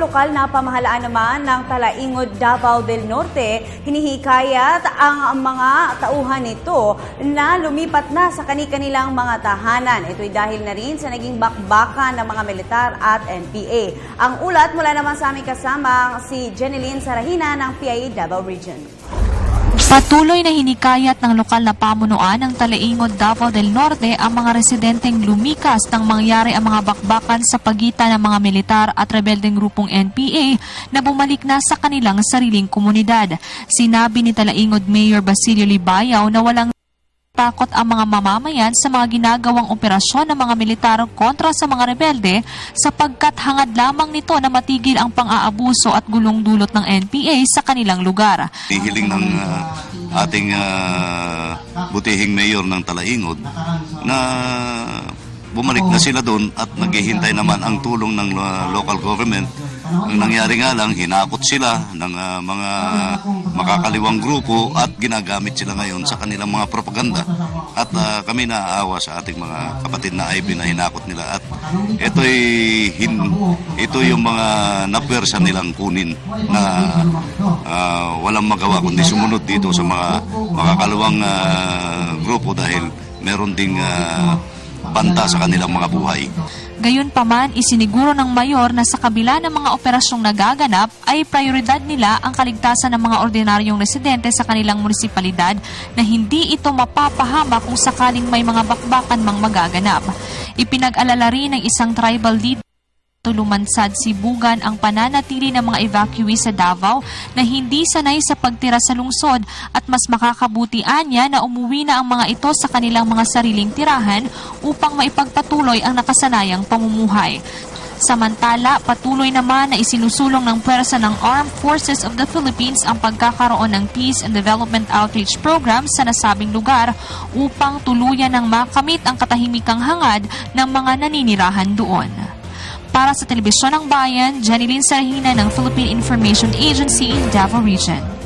Lokal na pamahalaan naman ng Talaingod, Davao del Norte, hinihikayat ang mga tauhan nito na lumipat na sa kani-kanilang mga tahanan. Ito'y dahil na rin sa naging bakbakan ng mga militar at NPA. Ang ulat mula naman sa aming kasama si Jeneline Sarahina ng PIA Davao Region. Patuloy na hinikayat ng lokal na pamunuan ng Talaingod, Davao del Norte ang mga residenteng lumikas nang mangyari ang mga bakbakan sa pagitan ng mga militar at rebeldeng grupong NPA na bumalik na sa kanilang sariling komunidad. Sinabi ni Talaingod Mayor Basilio Libayaw na walang takot ang mga mamamayan sa mga ginagawang operasyon ng mga militar kontra sa mga rebelde sapagkat hangad lamang nito na matigil ang pang-aabuso at gulong dulot ng NPA sa kanilang lugar. Hihiling ng ating butihing mayor ng Talaingod na bumalik na sila doon at naghihintay naman ang tulong ng local government. Ang nangyari nga lang, hinakot sila ng mga makakaliwang grupo at ginagamit sila ngayon sa kanilang mga propaganda. At kami naaawa sa ating mga kapatid na IB na hinakot nila. At ito yung mga napwersa nilang kunin na walang magawa kundi sumunod dito sa mga makakaliwang grupo dahil meron ding banta sa kanilang mga buhay. Gayunpaman, isiniguro ng mayor na sa kabila ng mga operasyong nagaganap ay prioridad nila ang kaligtasan ng mga ordinaryong residente sa kanilang munisipalidad na hindi ito mapapahama kung sakaling may mga bakbakan mang magaganap. Ipinag-alala rin ng isang tribal leader Lumansad Sibugan ang pananatili ng mga evacuee sa Davao na hindi sanay sa pagtira sa lungsod at mas makakabutian niya na umuwi na ang mga ito sa kanilang mga sariling tirahan upang maipagpatuloy ang nakasanayang pamumuhay. Samantala, patuloy naman na isinusulong ng puwersa ng Armed Forces of the Philippines ang pagkakaroon ng Peace and Development Outreach Program sa nasabing lugar upang tuluyan ng makamit ang katahimikang hangad ng mga naninirahan doon. Para sa Telebisyon ng Bayan, Jeneline Sarahina ng Philippine Information Agency, Davao Region.